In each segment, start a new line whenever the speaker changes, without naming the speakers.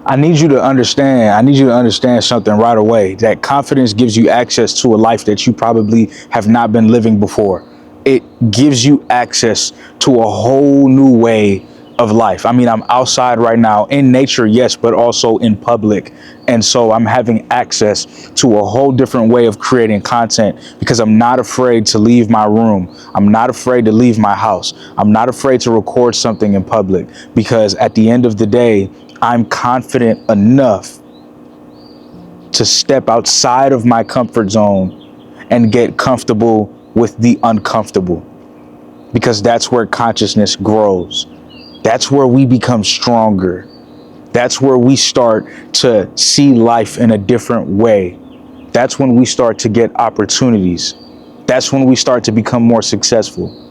I need you to understand something right away, that confidence gives you access to a life that you probably have not been living before. It gives you access to a whole new way of life. I mean, I'm outside right now in nature, yes, but also in public. And so I'm having access to a whole different way of creating content because I'm not afraid to leave my room. I'm not afraid to leave my house. I'm not afraid to record something in public because at the end of the day, I'm confident enough to step outside of my comfort zone and get comfortable with the uncomfortable, because that's where consciousness grows. That's where we become stronger. That's where we start to see life in a different way. That's when we start to get opportunities. That's when we start to become more successful.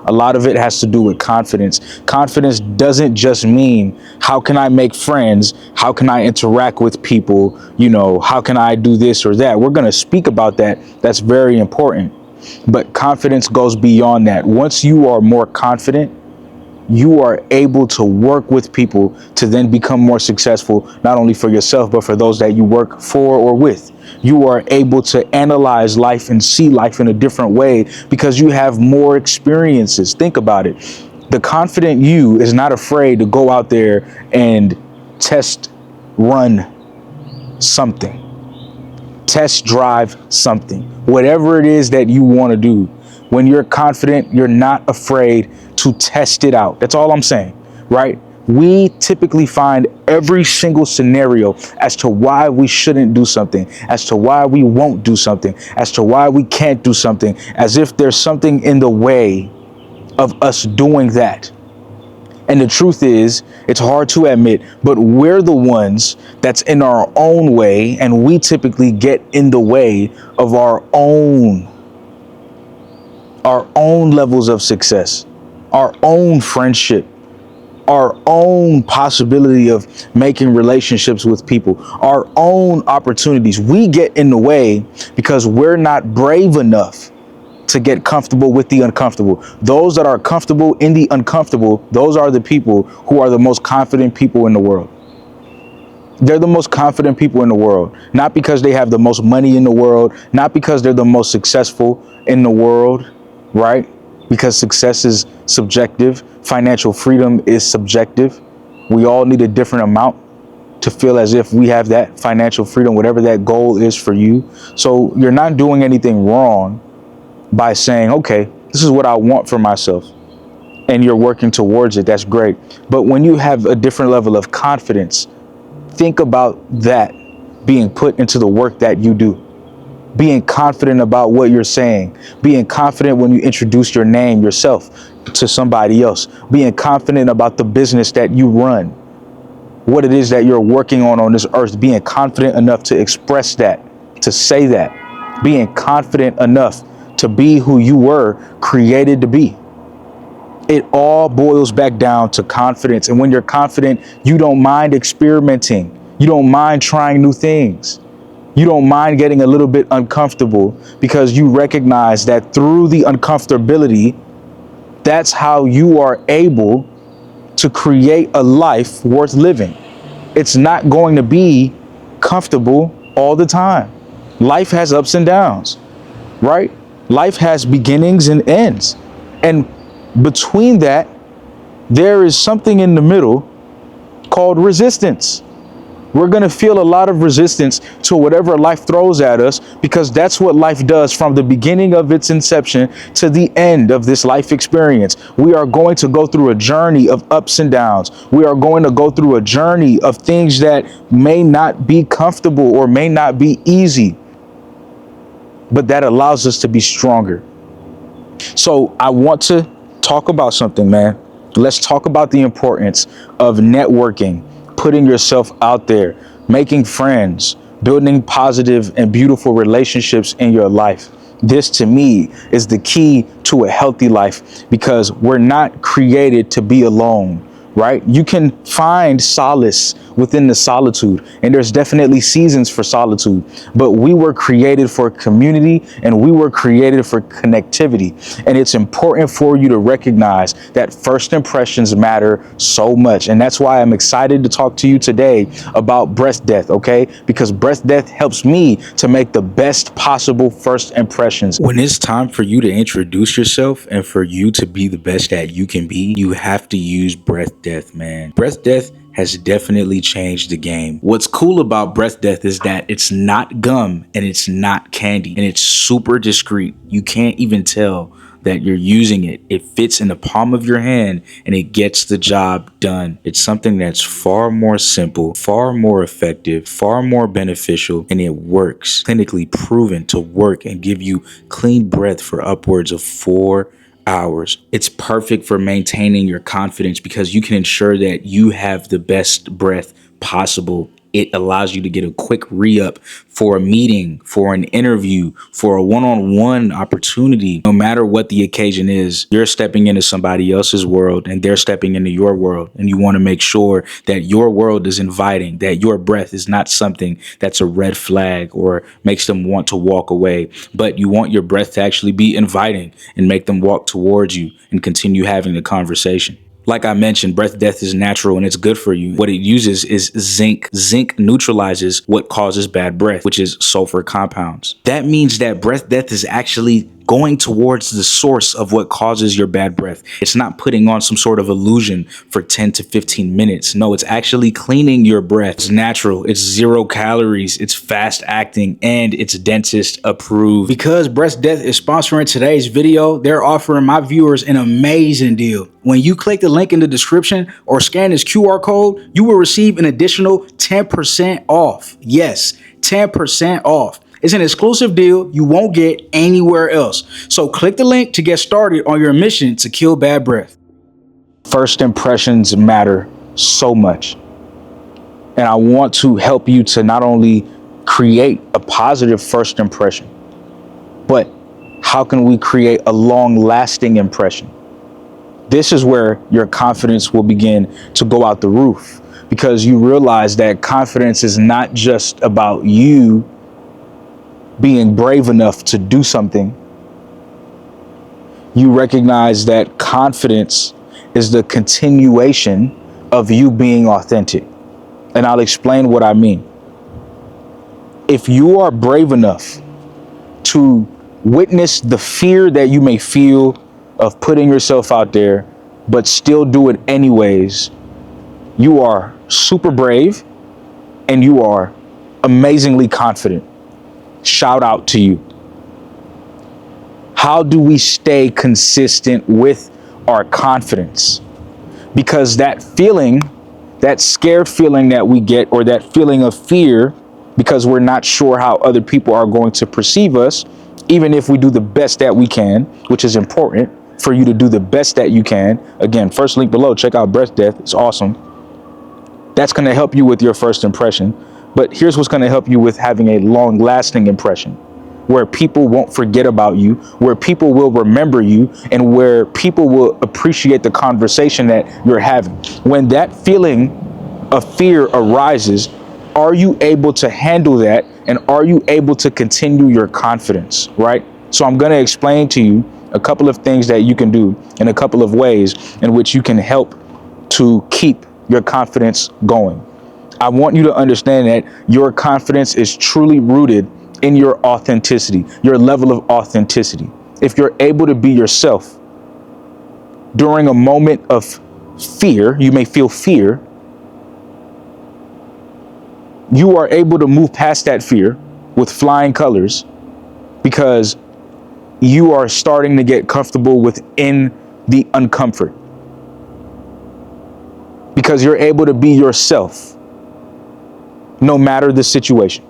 A lot of it has to do with confidence. Confidence doesn't just mean how can I make friends? How can I interact with people? You know, how can I do this or that? We're going to speak about that. That's very important. But confidence goes beyond that. Once you are more confident, you are able to work with people to then become more successful, not only for yourself, but for those that you work for or with. You are able to analyze life and see life in a different way because you have more experiences. Think about it. The confident you is not afraid to go out there and test run something, test drive something, whatever it is that you want to do. When you're confident, you're not afraid to test it out. That's all I'm saying, right? We typically find every single scenario as to why we shouldn't do something, as to why we won't do something, as to why we can't do something, as if there's something in the way of us doing that. And the truth is, it's hard to admit, but we're the ones that's in our own way, and we typically get in the way of our own levels of success, our own friendship, our own possibility of making relationships with people, our own opportunities. We get in the way because we're not brave enough to get comfortable with the uncomfortable. Those that are comfortable in the uncomfortable, those are the people who are the most confident people in the world. They're the most confident people in the world, not because they have the most money in the world, not because they're the most successful in the world, right? Because success is subjective. Financial freedom is subjective. We all need a different amount to feel as if we have that financial freedom, whatever that goal is for you. So you're not doing anything wrong by saying, okay, this is what I want for myself, and you're working towards it. That's great. But when you have a different level of confidence, think about that being put into the work that you do. Being confident about what you're saying, being confident when you introduce your name, yourself, to somebody else, being confident about the business that you run, what it is that you're working on this earth, being confident enough to express that, to say that, being confident enough to be who you were created to be. It all boils back down to confidence. And when you're confident, you don't mind experimenting. You don't mind trying new things. You don't mind getting a little bit uncomfortable because you recognize that through the uncomfortability, that's how you are able to create a life worth living. It's not going to be comfortable all the time. Life has ups and downs, right? Life has beginnings and ends. And between that, there is something in the middle called resistance. We're going to feel a lot of resistance to whatever life throws at us, because that's what life does from the beginning of its inception to the end of this life experience. We are going to go through a journey of ups and downs. We are going to go through a journey of things that may not be comfortable or may not be easy, but that allows us to be stronger. So I want to talk about something, man. Let's talk about the importance of networking, putting yourself out there, making friends, building positive and beautiful relationships in your life. This, to me, is the key to a healthy life, because we're not created to be alone, right? You can find solace within the solitude. And there's definitely seasons for solitude, but we were created for community and we were created for connectivity. And it's important for you to recognize that first impressions matter so much. And that's why I'm excited to talk to you today about breath death, okay? Because breath death helps me to make the best possible first impressions. When it's time for you to introduce yourself and for you to be the best that you can be, you have to use breath death, man. Breath death has definitely changed the game. What's cool about breath death is that it's not gum and it's not candy and it's super discreet. You can't even tell that you're using it. It fits in the palm of your hand and it gets the job done. It's something that's far more simple, far more effective, far more beneficial, and it works. Clinically proven to work and give you clean breath for upwards of 4 hours. It's perfect for maintaining your confidence because you can ensure that you have the best breath possible. It allows you to get a quick re-up for a meeting, for an interview, for a one-on-one opportunity. No matter what the occasion is, you're stepping into somebody else's world and they're stepping into your world. And you want to make sure that your world is inviting, that your breath is not something that's a red flag or makes them want to walk away, but you want your breath to actually be inviting and make them walk towards you and continue having the conversation. Like I mentioned, breath death is natural and it's good for you. What it uses is zinc. Zinc neutralizes what causes bad breath, which is sulfur compounds. That means that breath death is actually going towards the source of what causes your bad breath. It's not putting on some sort of illusion for 10 to 15 minutes. No, it's actually cleaning your breath. It's natural. It's 0 calories. It's fast acting and it's dentist approved. Because breath death is sponsoring today's video, they're offering my viewers an amazing deal. When you click the link in the description or scan this QR code, you will receive an additional 10% off. Yes, 10% off. It's an exclusive deal you won't get anywhere else. So click the link to get started on your mission to kill bad breath. First impressions matter so much. And I want to help you to not only create a positive first impression, but how can we create a long-lasting impression? This is where your confidence will begin to go out the roof because you realize that confidence is not just about you being brave enough to do something. You recognize that confidence is the continuation of you being authentic. And I'll explain what I mean. If you are brave enough to witness the fear that you may feel of putting yourself out there, but still do it anyways, you are super brave and you are amazingly confident. Shout out to you. How do we stay consistent with our confidence? Because that feeling, that scared feeling that we get, or that feeling of fear, because we're not sure how other people are going to perceive us, even if we do the best that we can, which is important for you to do the best that you can. Again, first link below, check out Breath Death. It's awesome. That's going to help you with your first impression. But here's what's going to help you with having a long lasting impression, where people won't forget about you, where people will remember you, and where people will appreciate the conversation that you're having. When that feeling of fear arises, are you able to handle that? And are you able to continue your confidence, right? So I'm going to explain to you a couple of things that you can do in a couple of ways in which you can help to keep your confidence going. I want you to understand that your confidence is truly rooted in your authenticity, your level of authenticity. If you're able to be yourself during a moment of fear, you may feel fear, you are able to move past that fear with flying colors because you are starting to get comfortable within the uncomfort. Because you're able to be yourself no matter the situation.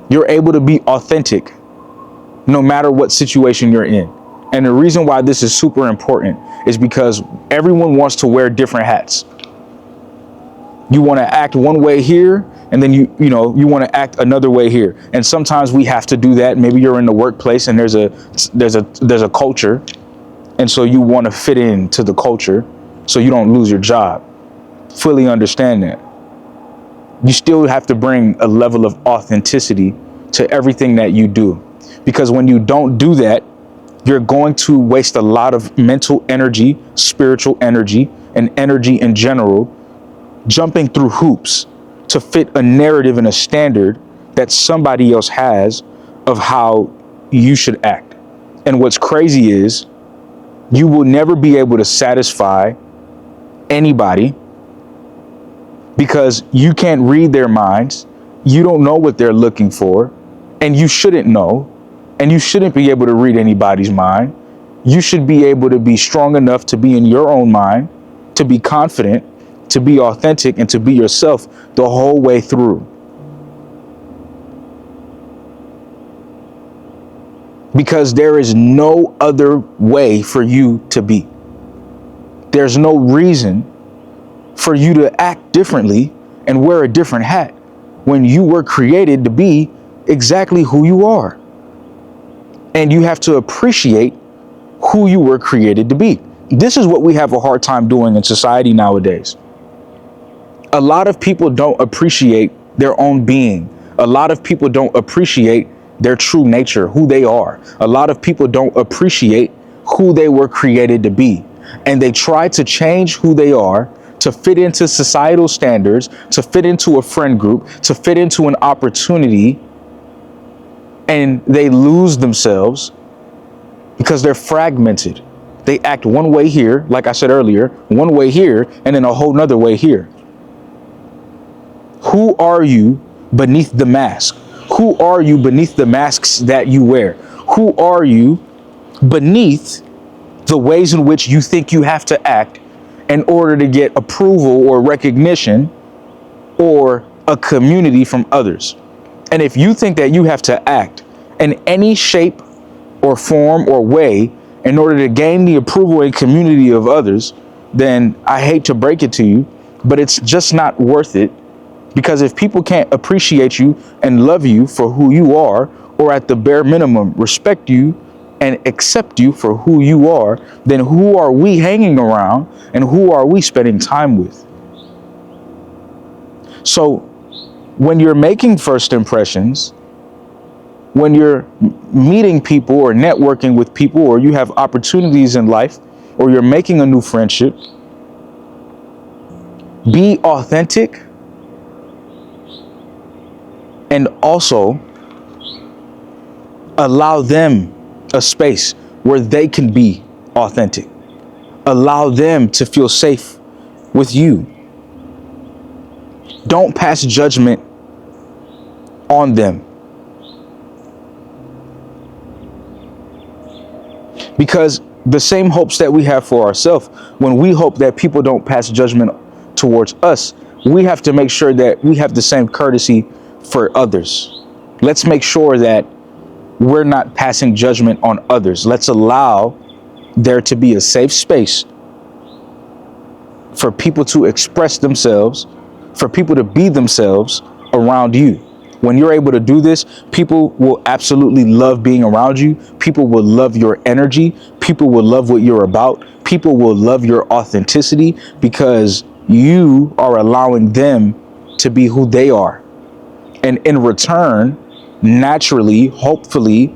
You're able to be authentic no matter what situation you're in. And the reason why this is super important is because everyone wants to wear different hats. You want to act one way here, and then you want to act another way here. And sometimes we have to do that. Maybe you're in the workplace and there's a culture, and so you want to fit into the culture so you don't lose your job. Fully understand that. you still have to bring a level of authenticity to everything that you do. Because when you don't do that, you're going to waste a lot of mental energy, spiritual energy, and energy in general, jumping through hoops to fit a narrative and a standard that somebody else has of how you should act. And what's crazy is you will never be able to satisfy anybody because you can't read their minds. You don't know what they're looking for, and you shouldn't know, and you shouldn't be able to read anybody's mind. You should be able to be strong enough to be in your own mind, to be confident, to be authentic, and to be yourself the whole way through. Because there is no other way for you to be. There's no reason for you to act differently and wear a different hat when you were created to be exactly who you are. And you have to appreciate who you were created to be. This is what we have a hard time doing in society nowadays. A lot of people don't appreciate their own being. A lot of people don't appreciate their true nature, who they are. A lot of people don't appreciate who they were created to be. And they try to change who they are to fit into societal standards, to fit into a friend group, to fit into an opportunity. And they lose themselves because they're fragmented. They act one way here, like I said earlier, one way here, and then a whole nother way here. Who are you beneath the mask? Who are you beneath the masks that you wear? Who are you beneath the ways in which you think you have to act in order to get approval or recognition or a community from others? And if you think that you have to act in any shape or form or way in order to gain the approval and community of others, then I hate to break it to you, but it's just not worth it. Because if people can't appreciate you and love you for who you are, or at the bare minimum, respect you and accept you for who you are, then who are we hanging around and who are we spending time with? So when you're making first impressions, when you're meeting people or networking with people, or you have opportunities in life, or you're making a new friendship, be authentic. And also allow them a space where they can be authentic. Allow them to feel safe with you. Don't pass judgment on them. Because the same hopes that we have for ourselves, when we hope that people don't pass judgment towards us, we have to make sure that we have the same courtesy for others. Let's make sure that we're not passing judgment on others. Let's allow there to be a safe space for people to express themselves, for people to be themselves around you. When you're able to do this, people will absolutely love being around you. People will love your energy. People will love what you're about. People will love your authenticity because you are allowing them to be who they are. And in return, naturally, hopefully,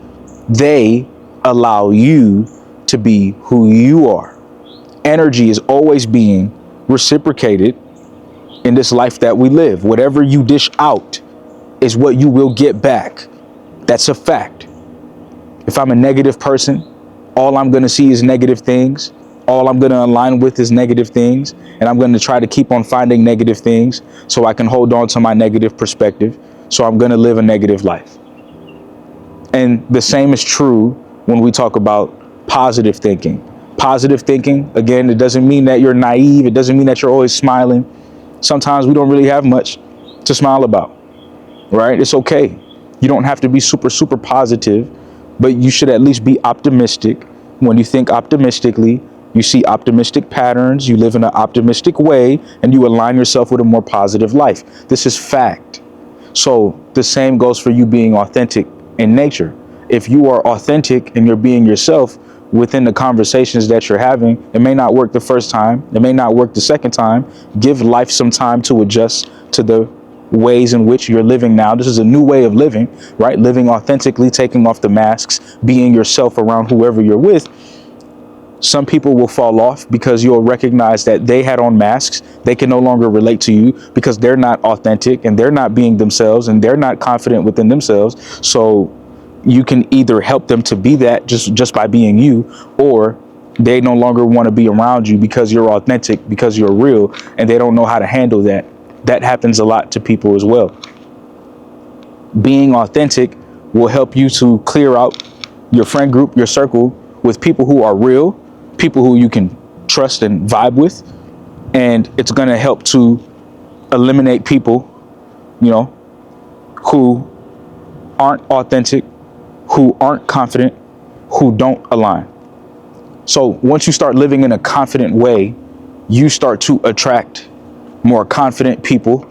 they allow you to be who you are. Energy is always being reciprocated in this life that we live. Whatever you dish out is what you will get back. That's a fact. If I'm a negative person, all I'm going to see is negative things. All I'm going to align with is negative things. And I'm going to try to keep on finding negative things so I can hold on to my negative perspective. So I'm going to live a negative life. And the same is true when we talk about positive thinking. Positive thinking, again, it doesn't mean that you're naive. It doesn't mean that you're always smiling. Sometimes we don't really have much to smile about, right? It's okay. You don't have to be super, super positive, but you should at least be optimistic. When you think optimistically, you see optimistic patterns, you live in an optimistic way, and you align yourself with a more positive life. This is fact. So the same goes for you being authentic in nature. If you are authentic and you're being yourself within the conversations that you're having, it may not work the first time. It may not work the second time. Give life some time to adjust to the ways in which you're living now. This is a new way of living, right? Living authentically, taking off the masks, being yourself around whoever you're with. Some people will fall off because you'll recognize that they had on masks. They can no longer relate to you because they're not authentic and they're not being themselves and they're not confident within themselves. So you can either help them to be that just by being you, or they no longer want to be around you because you're authentic, because you're real, and they don't know how to handle that. That happens a lot to people as well. Being authentic will help you to clear out your friend group, your circle, with people who are real, people who you can trust and vibe with. And it's going to help to eliminate people, who aren't authentic, who aren't confident, who don't align. So once you start living in a confident way, you start to attract more confident people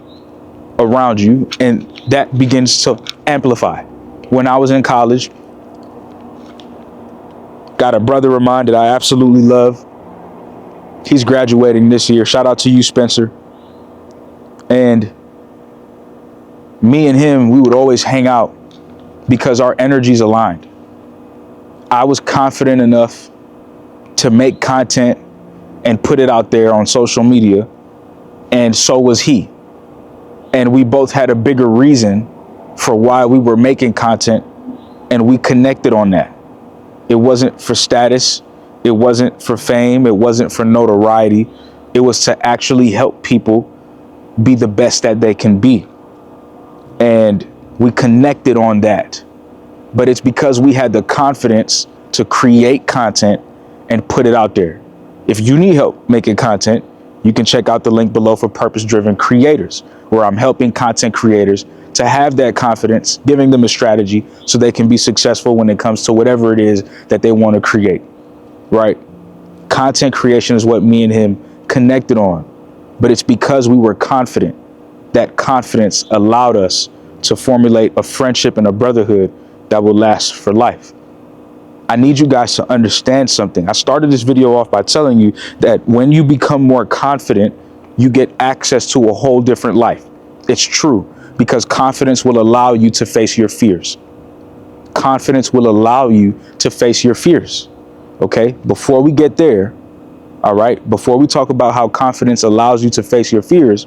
around you, and that begins to amplify. When I was in college, got a brother of mine that I absolutely love. He's graduating this year. Shout out to you, Spencer. And me and him, we would always hang out because our energies aligned. I was confident enough to make content and put it out there on social media, and so was he. And we both had a bigger reason for why we were making content, and we connected on that. It wasn't for status. It wasn't for fame. It wasn't for notoriety. It was to actually help people be the best that they can be. And we connected on that. But it's because we had the confidence to create content and put it out there. If you need help making content, you can check out the link below for purpose-driven creators, where I'm helping content creators to have that confidence, giving them a strategy so they can be successful when it comes to whatever it is that they want to create, right? Content creation is what me and him connected on, but it's because we were confident. That confidence allowed us to formulate a friendship and a brotherhood that will last for life. I need you guys to understand something. I started this video off by telling you that when you become more confident, you get access to a whole different life. It's true, because confidence will allow you to face your fears. Confidence will allow you to face your fears. Okay, before we get there, all right, before we talk about how confidence allows you to face your fears,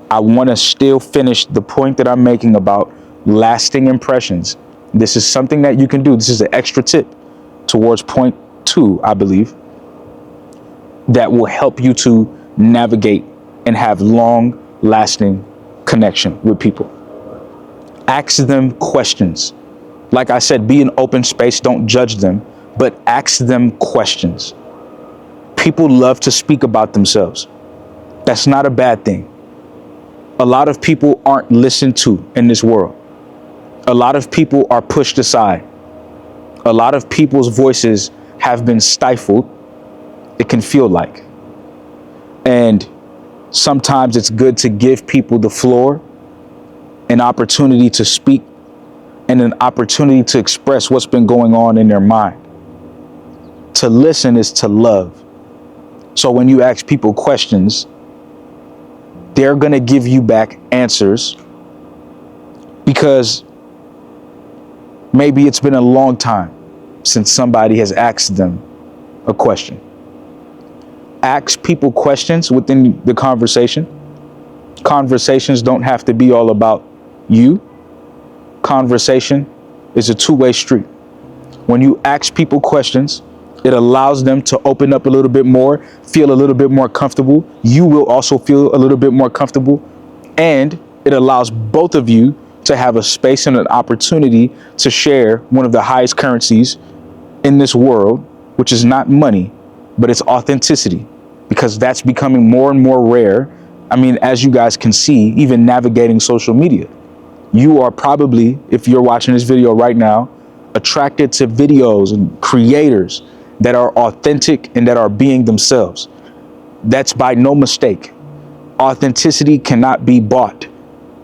I want to still finish the point that I'm making about lasting impressions. This is something that you can do. This is an extra tip towards point 2, I believe, that will help you to navigate and have long lasting connection with people. Ask them questions. Like I said, be an open space. Don't judge them, but ask them questions. People love to speak about themselves. That's not a bad thing. A lot of people aren't listened to in this world. A lot of people are pushed aside. A lot of people's voices have been stifled. It can feel like. And sometimes it's good to give people the floor, an opportunity to speak, and an opportunity to express what's been going on in their mind. To listen is to love. So when you ask people questions, they're going to give you back answers, because maybe it's been a long time since somebody has asked them a question. Ask people questions within the conversation. Conversations don't have to be all about you. Conversation is a two-way street. When you ask people questions, it allows them to open up a little bit more, feel a little bit more comfortable. You will also feel a little bit more comfortable. And it allows both of you to have a space and an opportunity to share one of the highest currencies in this world, which is not money, but it's authenticity, because that's becoming more and more rare. I mean, as you guys can see, even navigating social media, you are probably, if you're watching this video right now, attracted to videos and creators that are authentic and that are being themselves. That's by no mistake. Authenticity cannot be bought.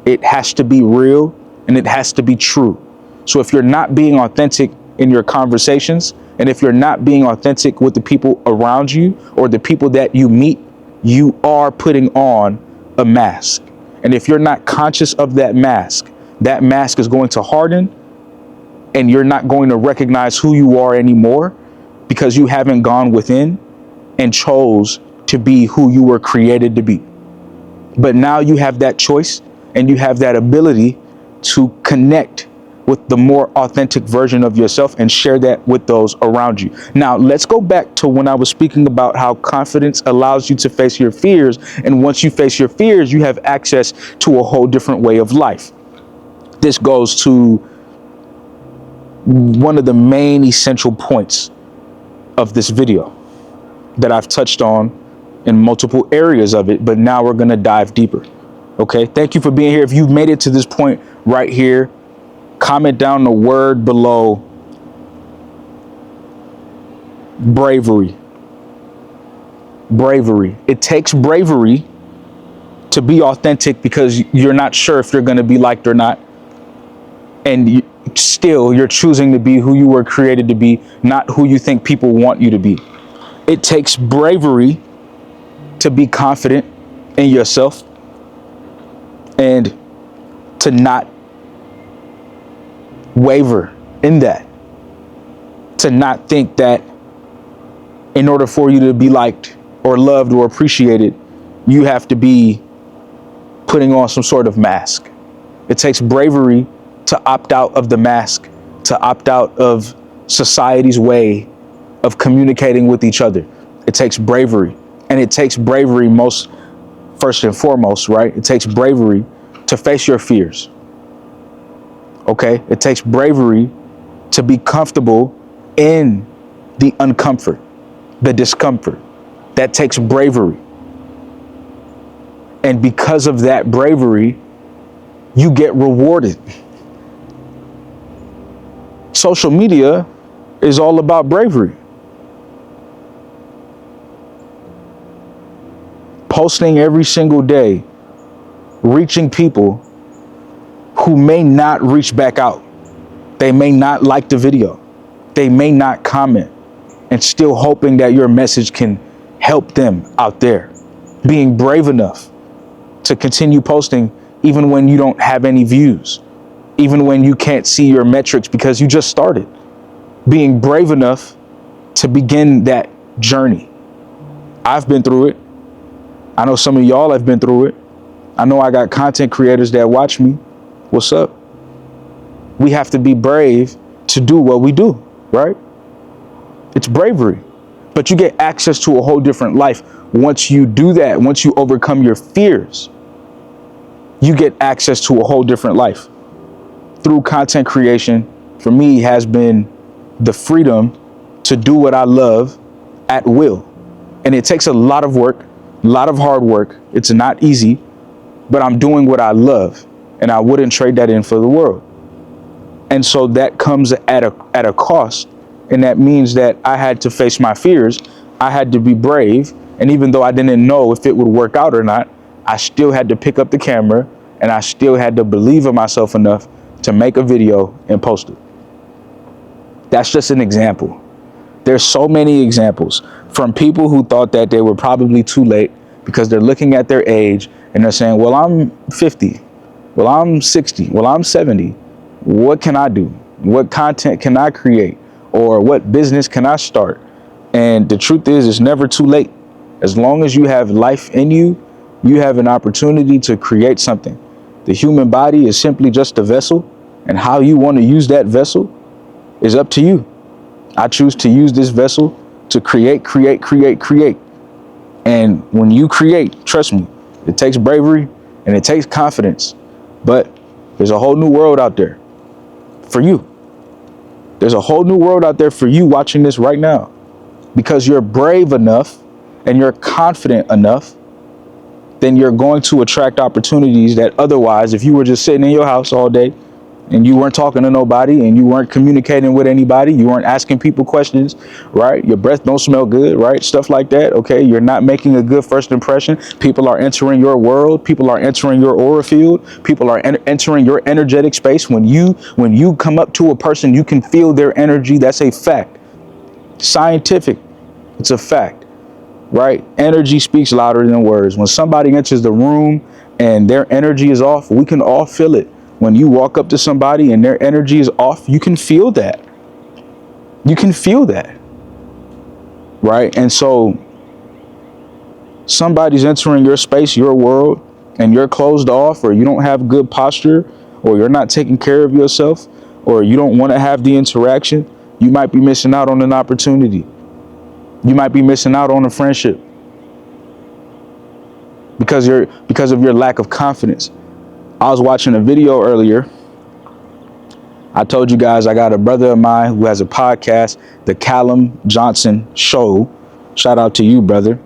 It has to be real and it has to be true. So if you're not being authentic in your conversations, and if you're not being authentic with the people around you or the people that you meet, you are putting on a mask. And if you're not conscious of that mask is going to harden, and you're not going to recognize who you are anymore because you haven't gone within and chose to be who you were created to be. But now you have that choice and you have that ability to connect with the more authentic version of yourself and share that with those around you. Now, let's go back to when I was speaking about how confidence allows you to face your fears. And once you face your fears, you have access to a whole different way of life. This goes to one of the main essential points of this video that I've touched on in multiple areas of it, but now we're going to dive deeper. Okay. Thank you for being here. If you've made it to this point right here, comment down the word below bravery. Bravery. It takes bravery to be authentic because you're not sure if you're going to be liked or not. And you're choosing to be who you were created to be, not who you think people want you to be. It takes bravery to be confident in yourself and to not waver in that, to not think that in order for you to be liked or loved or appreciated, you have to be putting on some sort of mask. It takes bravery to opt out of the mask, to opt out of society's way of communicating with each other. It takes bravery. And it takes bravery first and foremost, right? It takes bravery to face your fears. Okay? It takes bravery to be comfortable in the uncomfort, the discomfort. That takes bravery. And because of that bravery, you get rewarded. Social media is all about bravery. Posting every single day, reaching people who may not reach back out. They may not like the video. They may not comment, and still hoping that your message can help them out there. Being brave enough to continue posting even when you don't have any views, even when you can't see your metrics because you just started. Being brave enough to begin that journey. I've been through it. I know some of y'all have been through it. I know I got content creators that watch me. What's up? We have to be brave to do what we do, right? It's bravery. But you get access to a whole different life. Once you do that, once you overcome your fears, you get access to a whole different life. Through content creation, for me, has been the freedom to do what I love at will. And it takes a lot of work, a lot of hard work. It's not easy, but I'm doing what I love, and I wouldn't trade that in for the world. And so that comes at a cost. And that means that I had to face my fears. I had to be brave. And even though I didn't know if it would work out or not, I still had to pick up the camera, and I still had to believe in myself enough to make a video and post it. That's just an example. There's so many examples from people who thought that they were probably too late because they're looking at their age and they're saying, well, I'm 50. Well, I'm 60. Well, I'm 70. What can I do? What content can I create? Or what business can I start? And the truth is, it's never too late. As long as you have life in you, you have an opportunity to create something. The human body is simply just a vessel, and how you want to use that vessel is up to you. I choose to use this vessel to create. And when you create, trust me, it takes bravery and it takes confidence. But there's a whole new world out there for you. There's a whole new world out there for you watching this right now, because you're brave enough and you're confident enough. Then you're going to attract opportunities that otherwise, if you were just sitting in your house all day and you weren't talking to nobody and you weren't communicating with anybody, you weren't asking people questions, right? Your breath don't smell good, right? Stuff like that. Okay. You're not making a good first impression. People are entering your world. People are entering your aura field. People are entering your energetic space. When you come up to a person, you can feel their energy. That's a fact. Scientific. It's a fact. Right? Energy speaks louder than words. When somebody enters the room and their energy is off, we can all feel it. When you walk up to somebody and their energy is off, you can feel that. You can feel that, right? And so somebody's entering your space, your world, and you're closed off, or you don't have good posture, or you're not taking care of yourself, or you don't want to have the interaction, you might be missing out on an opportunity. You might be missing out on a friendship because of your lack of confidence. I was watching a video earlier. I told you guys I got a brother of mine who has a podcast, the Callum Johnson Show. Shout out to you, brother.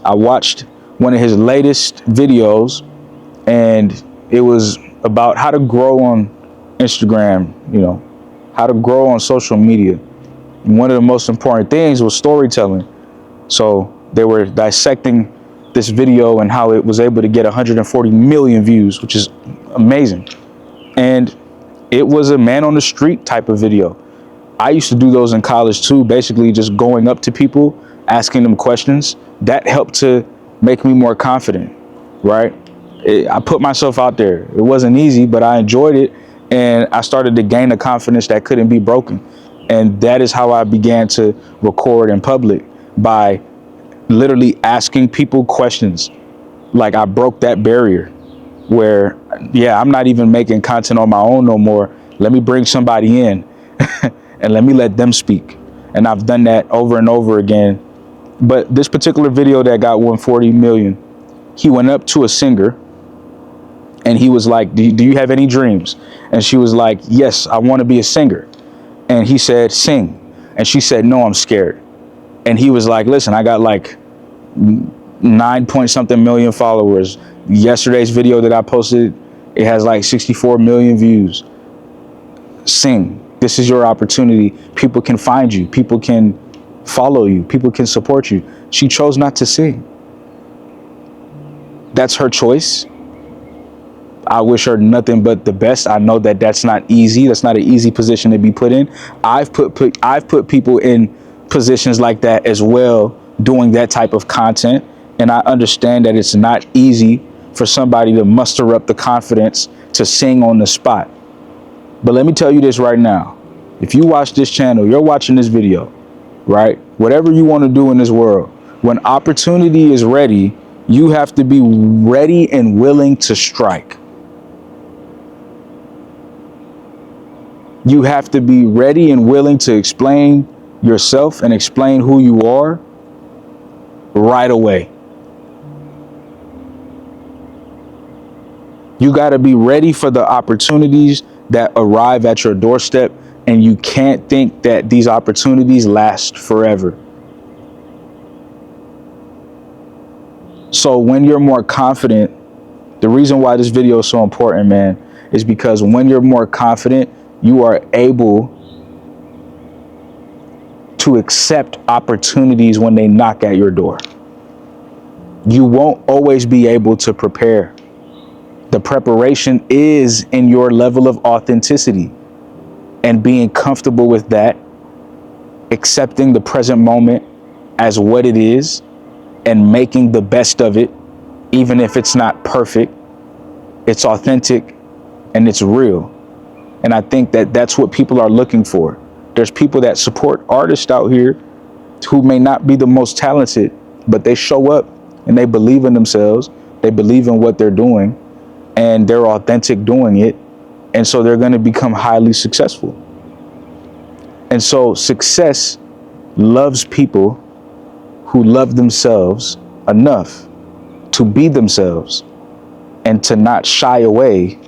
I watched one of his latest videos, and it was about how to grow on Instagram, how to grow on social media. And one of the most important things was storytelling. So they were dissecting this video and how it was able to get 140 million views, which is amazing. And it was a man on the street type of video. I used to do those in college too, basically just going up to people, asking them questions. That helped to make me more confident, right? I put myself out there. It wasn't easy, but I enjoyed it. And I started to gain a confidence that couldn't be broken. And that is how I began to record in public, by literally asking people questions. Like, I broke that barrier where, I'm not even making content on my own no more. Let me bring somebody in and let me let them speak. And I've done that over and over again. But this particular video that got 140 million, he went up to a singer and he was like, do you have any dreams? And she was like, yes, I want to be a singer. And he said, sing. And she said, no, I'm scared. And he was like, listen, I got like 9 point something million followers. Yesterday's video that I posted, it has like 64 million views. Sing. This is your opportunity. People can find you. People can follow you. People can support you. She chose not to sing. That's her choice. I wish her nothing but the best. I know that that's not easy. That's not an easy position to be put in. I've put people in positions like that as well, doing that type of content. And I understand that it's not easy for somebody to muster up the confidence to sing on the spot. But let me tell you this right now. If you watch this channel, you're watching this video, right? Whatever you want to do in this world, when opportunity is ready, you have to be ready and willing to strike. You have to be ready and willing to explain yourself and explain who you are right away. You got to be ready for the opportunities that arrive at your doorstep, and you can't think that these opportunities last forever. So when you're more confident, the reason why this video is so important, man, is because when you're more confident, you are able to accept opportunities when they knock at your door. You won't always be able to prepare. The preparation is in your level of authenticity and being comfortable with that, accepting the present moment as what it is and making the best of it, even if it's not perfect. It's authentic and it's real. And I think that that's what people are looking for. There's people that support artists out here who may not be the most talented, but they show up and they believe in themselves. They believe in what they're doing and they're authentic doing it. And so they're going to become highly successful. And so success loves people who love themselves enough to be themselves and to not shy away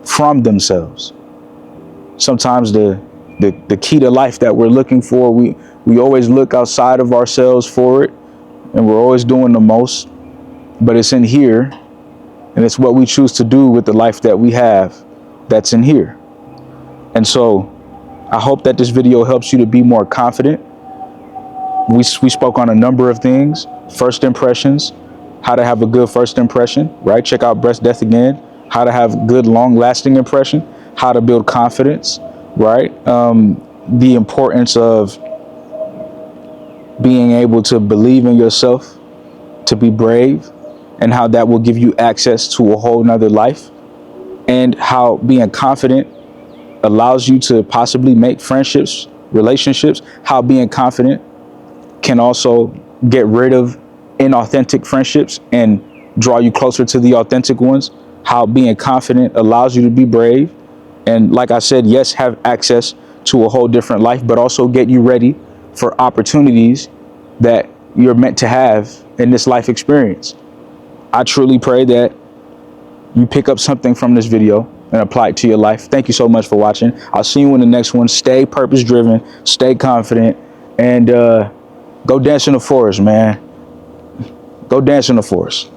from themselves. Sometimes the key to life that we're looking for, we always look outside of ourselves for it, and we're always doing the most, but it's in here, and it's what we choose to do with the life that we have that's in here. And so I hope that this video helps you to be more confident. We spoke on a number of things. First impressions, how to have a good first impression, right? Check out Breast Death Again. How to have good, long-lasting impression. How to build confidence, right? The importance of being able to believe in yourself, to be brave, and how that will give you access to a whole nother life, and how being confident allows you to possibly make friendships, relationships, how being confident can also get rid of inauthentic friendships and draw you closer to the authentic ones, how being confident allows you to be brave. And like I said, yes, have access to a whole different life, but also get you ready for opportunities that you're meant to have in this life experience. I truly pray that you pick up something from this video and apply it to your life. Thank you so much for watching. I'll see you in the next one. Stay purpose driven, stay confident, and go dance in the forest, man. Go dance in the forest.